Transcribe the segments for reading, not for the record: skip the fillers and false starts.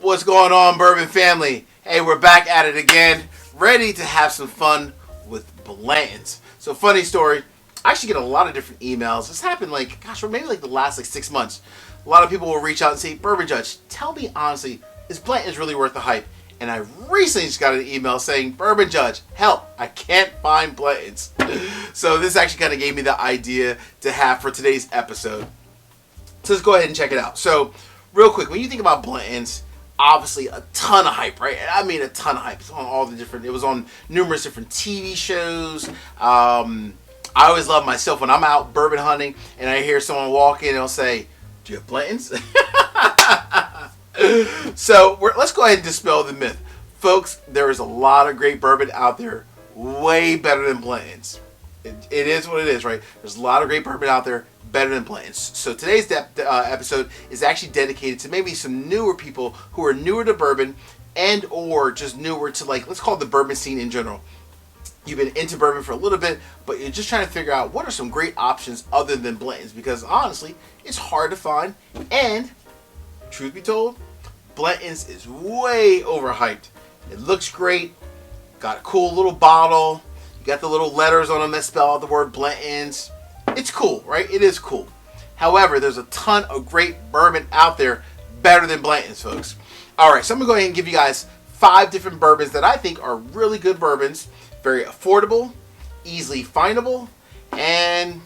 What's going on, Bourbon family? Hey, we're back at it again, ready to have some fun with Blantons. So, funny story, I actually get a lot of different emails. This happened maybe the last 6 months. A lot of people will reach out and say, Bourbon Judge, tell me honestly, is Blanton's really worth the hype? And I recently just got an email saying, Bourbon Judge, help, I can't find Blantons. So this actually kind of gave me the idea to have for today's episode. So let's go ahead and check it out. So, real quick, when you think about Blantons, obviously a ton of hype, right? I mean a ton of hype. It's on it was on numerous different TV shows. I always love myself when I'm out bourbon hunting and I hear someone walk in and they'll say, do you have Blantons? So let's go ahead and dispel the myth. Folks, there is a lot of great bourbon out there, way better than Blantons. It is what it is, right? There's a lot of great bourbon out there, better than Blantons. So today's episode is actually dedicated to maybe some newer people who are newer to bourbon and or just newer to, let's call it the bourbon scene in general. You've been into bourbon for a little bit, but you're just trying to figure out what are some great options other than Blantons, because honestly, it's hard to find, and truth be told, Blanton's is way overhyped. It looks great, got a cool little bottle, you got the little letters on them that spell out the word Blanton's. It's cool, right? It is cool. However, there's a ton of great bourbon out there better than Blanton's, folks. Alright, so I'm going to go ahead and give you guys 5 different bourbons that I think are really good bourbons. Very affordable, easily findable, and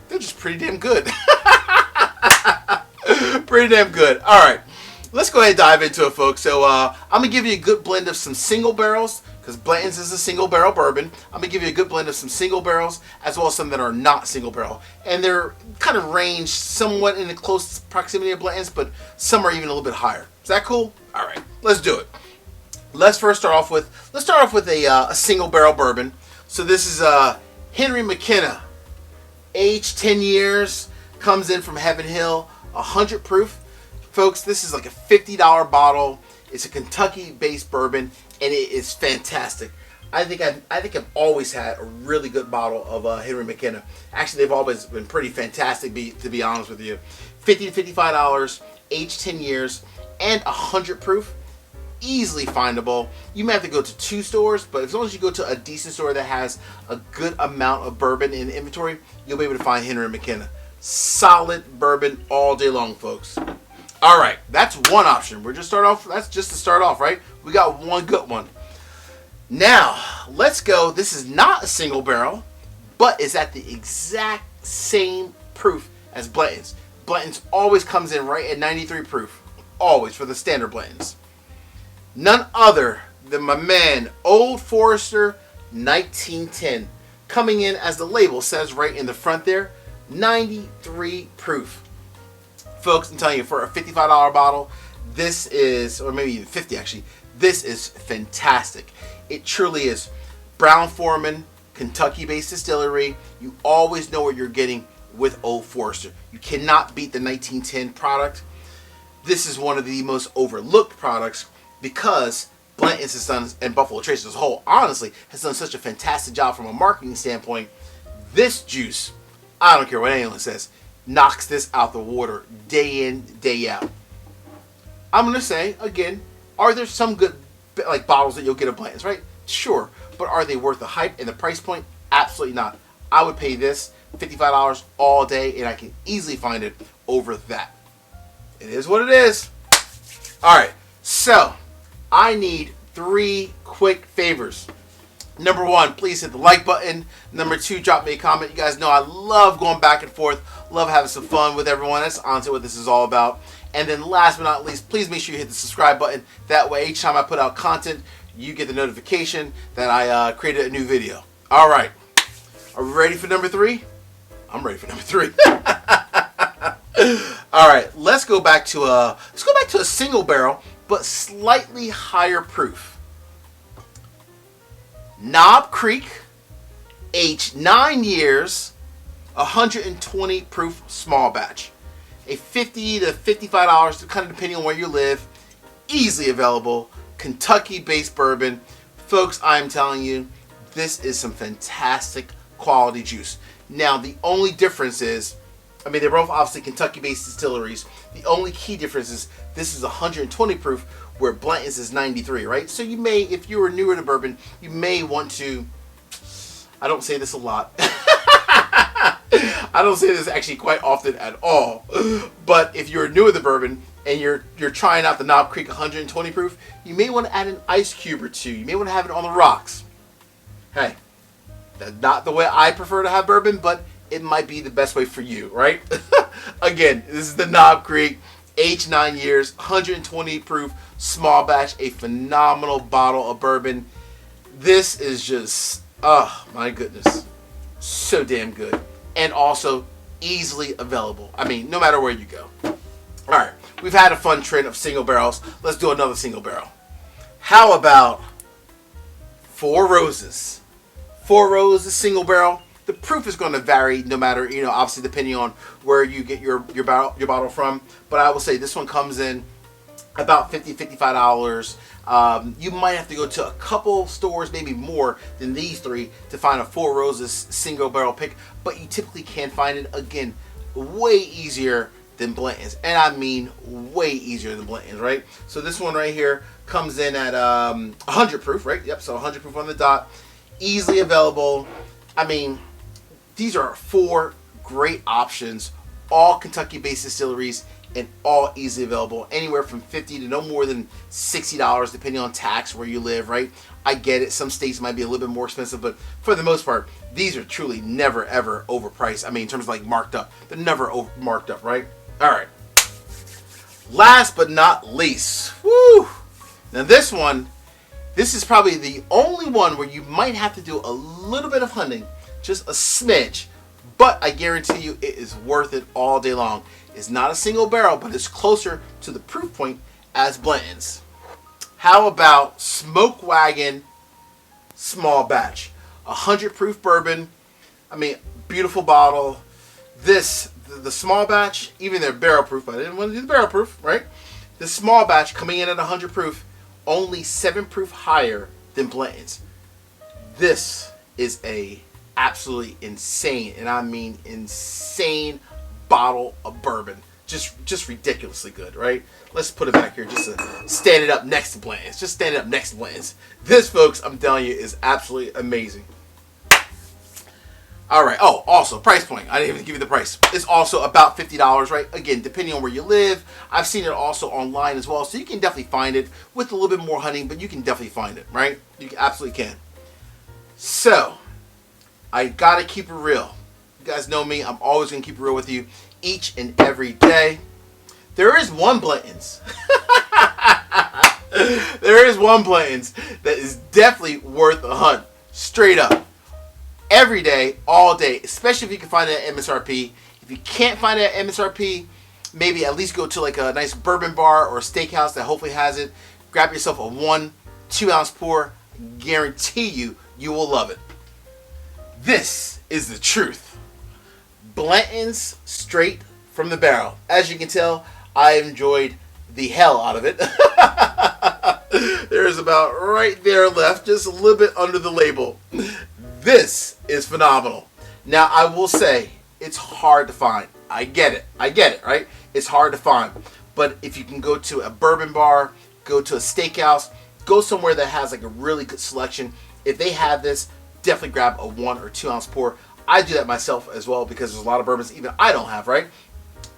they're just pretty damn good. Pretty damn good. Alright, let's go ahead and dive into it, folks. So I'm going to give you a good blend of some single barrels, because Blanton's is a single barrel bourbon. I'm going to give you a good blend of some single barrels, as well as some that are not single barrel. And they're kind of ranged somewhat in the close proximity of Blanton's, but some are even a little bit higher. Is that cool? Alright, let's do it. Let's start off with a single barrel bourbon. So this is Henry McKenna, aged 10 years, comes in from Heaven Hill, 100 proof. Folks, this is like a $50 bottle. It's a Kentucky-based bourbon, and it is fantastic. I think I've always had a really good bottle of Henry McKenna. Actually, they've always been pretty fantastic, to be honest with you. $50 to $55, aged 10 years, and 100 proof. Easily findable. You may have to go to 2 stores, but as long as you go to a decent store that has a good amount of bourbon in inventory, you'll be able to find Henry McKenna. Solid bourbon all day long, folks. Alright, that's one option. That's just to start off, right? We got one good one. Now, let's go. This is not a single barrel, but it's at the exact same proof as Blanton's. Blanton's always comes in right at 93 proof. Always, for the standard Blanton's. None other than my man, Old Forester 1910. Coming in, as the label says right in the front there, 93 proof. Folks, I'm telling you, for a $55 bottle, this is, or maybe even 50 actually, this is fantastic. It truly is. Brown-Forman, Kentucky-based distillery. You always know what you're getting with Old Forester. You cannot beat the 1910 product. This is one of the most overlooked products, because Blanton's has done, and Buffalo Trace as a whole, honestly, has done such a fantastic job from a marketing standpoint. This juice, I don't care what anyone says, knocks this out the water day in, day out. I'm going to say, again, are there some good bottles that you'll get at Blanton's, right? Sure. But are they worth the hype and the price point? Absolutely not. I would pay this $55 all day, and I can easily find it over that. It is what it is. Alright, so I need 3 quick favors. Number 1, please hit the like button. Number 2, drop me a comment. You guys know I love going back and forth. Love having some fun with everyone. That's honestly what this is all about. And then last but not least, please make sure you hit the subscribe button. That way, each time I put out content, you get the notification that I created a new video. Alright. Are we ready for number 3? I'm ready for number 3. Alright, let's go back to a single barrel, but slightly higher proof. Knob Creek, aged 9 years, 120 proof small batch. A $50 to $55, kind of depending on where you live. Easily available, Kentucky-based bourbon. Folks, I'm telling you, this is some fantastic quality juice. Now, the only difference is I mean, they're both obviously Kentucky-based distilleries. The only key difference is this is 120 proof, where Blanton's is 93, right? So you may, if you were newer to bourbon, you may want to, I don't say this a lot. I don't say this actually quite often at all. But if you're newer to bourbon and you're trying out the Knob Creek 120 proof, you may want to add an ice cube or two. You may want to have it on the rocks. Hey, that's not the way I prefer to have bourbon, but it might be the best way for you, right? Again, this is the Knob Creek, aged 9 years, 120 proof, small batch, a phenomenal bottle of bourbon. This is just, oh my goodness, so damn good. And also easily available. I mean, no matter where you go. All right, we've had a fun trend of single barrels. Let's do another single barrel. How about Four Roses? Four Roses single barrel. The proof is going to vary no matter, obviously depending on where you get your bottle from. But I will say this one comes in about $50, $55. You might have to go to a couple stores, maybe more than these three, to find a Four Roses single barrel pick. But you typically can find it, again, way easier than Blanton's. And I mean way easier than Blanton's, right? So this one right here comes in at 100 proof, right? Yep, so 100 proof on the dot. Easily available. I mean, these are 4 great options, all Kentucky-based distilleries, and all easily available, anywhere from $50 to no more than $60, depending on tax where you live, right? I get it. Some states might be a little bit more expensive, but for the most part, these are truly never, ever overpriced. I mean, in terms of like marked up, they're never marked up, right? All right. Last but not least, woo! Now this is probably the only one where you might have to do a little bit of hunting, just a smidge, but I guarantee you it is worth it all day long. It's not a single barrel, but it's closer to the proof point as Blanton's. How about Smoke Wagon Small Batch? 100 proof bourbon. I mean, beautiful bottle. The small batch, even their barrel proof, but I didn't want to do the barrel proof, right? The small batch coming in at 100 proof, only 7 proof higher than Blanton's. This is a absolutely insane, and I mean insane, bottle of bourbon. Just ridiculously good, right? Let's put it back here just to stand it up next to Blanton's. Just stand it up next to Blanton's. This, folks, I'm telling you, is absolutely amazing. All right. Oh, also, price point. I didn't even give you the price. It's also about $50, right? Again, depending on where you live. I've seen it also online as well, so you can definitely find it with a little bit more hunting, but you can definitely find it, right? You absolutely can. So, I gotta keep it real. You guys know me. I'm always gonna keep it real with you each and every day. There is one Blanton's. There is one Blanton's that is definitely worth a hunt. Straight up. Every day, all day, especially if you can find it at MSRP. If you can't find it at MSRP, maybe at least go to like a nice bourbon bar or a steakhouse that hopefully has it. Grab yourself a 1-2 ounce pour. Guarantee you will love it. This is the truth. Blanton's straight from the barrel. As you can tell, I enjoyed the hell out of it. There's about right there left, just a little bit under the label. This is phenomenal. Now, I will say, it's hard to find. I get it, right? It's hard to find. But if you can go to a bourbon bar, go to a steakhouse, go somewhere that has like a really good selection. If they have this, definitely grab a 1 or 2 ounce pour. I do that myself as well because there's a lot of bourbons even I don't have, right?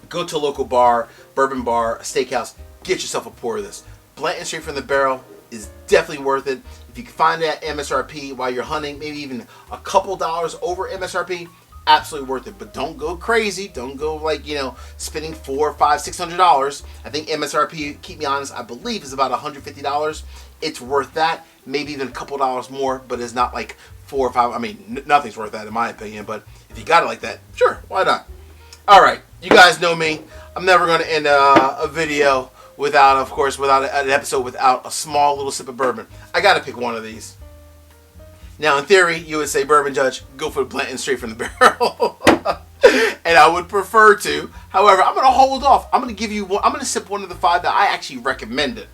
Go to a local bar, bourbon bar, a steakhouse, get yourself a pour of this. Blanton straight from the barrel is definitely worth it. If you can find it at MSRP while you're hunting, maybe even a couple dollars over MSRP, absolutely worth it. But don't go crazy. Don't go like, spending $400, $500, $600. I think MSRP, keep me honest, I believe is about $150. It's worth that. Maybe even a couple dollars more, but it's not like 4 or 5. I mean, nothing's worth that in my opinion. But if you got it like that, sure, why not? All right, you guys know me. I'm never going to end a video without an episode without a small little sip of bourbon. I got to pick one of these. Now, in theory, you would say, Bourbon Judge, go for the Blanton straight from the barrel. And I would prefer to. However, I'm going to hold off. I'm going to give you one. I'm going to sip one of the 5 that I actually recommended.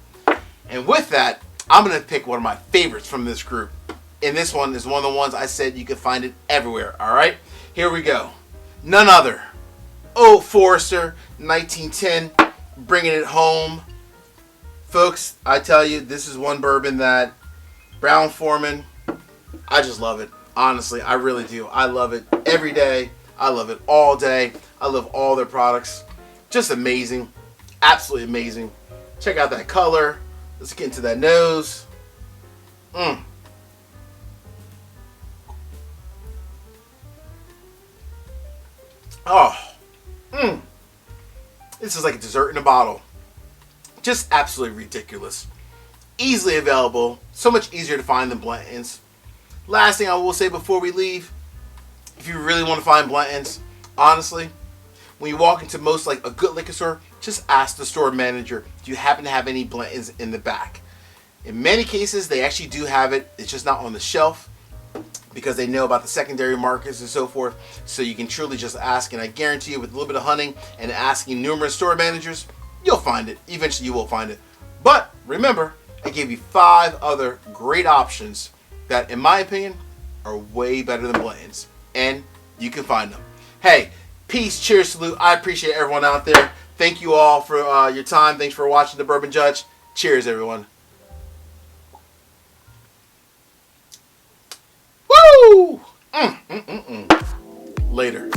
And with that, I'm going to pick one of my favorites from this group. And this one is one of the ones I said you can find it everywhere. All right? Here we go. None other Old Forester 1910, bringing it home. Folks, I tell you, this is one bourbon that Brown-Forman, I just love it. Honestly, I really do. I love it every day. I love it all day. I love all their products. Just amazing. Absolutely amazing. Check out that color. Let's get into that nose. Oh. This is like a dessert in a bottle. Just absolutely ridiculous. Easily available. So much easier to find than Blanton's. Last thing I will say before we leave, if you really want to find Blanton's, honestly, when you walk into most like a good liquor store, just ask the store manager, do you happen to have any Blanton's in the back? In many cases, they actually do have it. It's just not on the shelf because they know about the secondary markets and so forth. So you can truly just ask, and I guarantee you with a little bit of hunting and asking numerous store managers, you'll find it. Eventually you will find it. But remember, I gave you 5 other great options that, in my opinion, are way better than Blanton's. And you can find them. Hey, peace, cheers, salute. I appreciate everyone out there. Thank you all for your time. Thanks for watching The Bourbon Judge. Cheers, everyone. Woo! Later.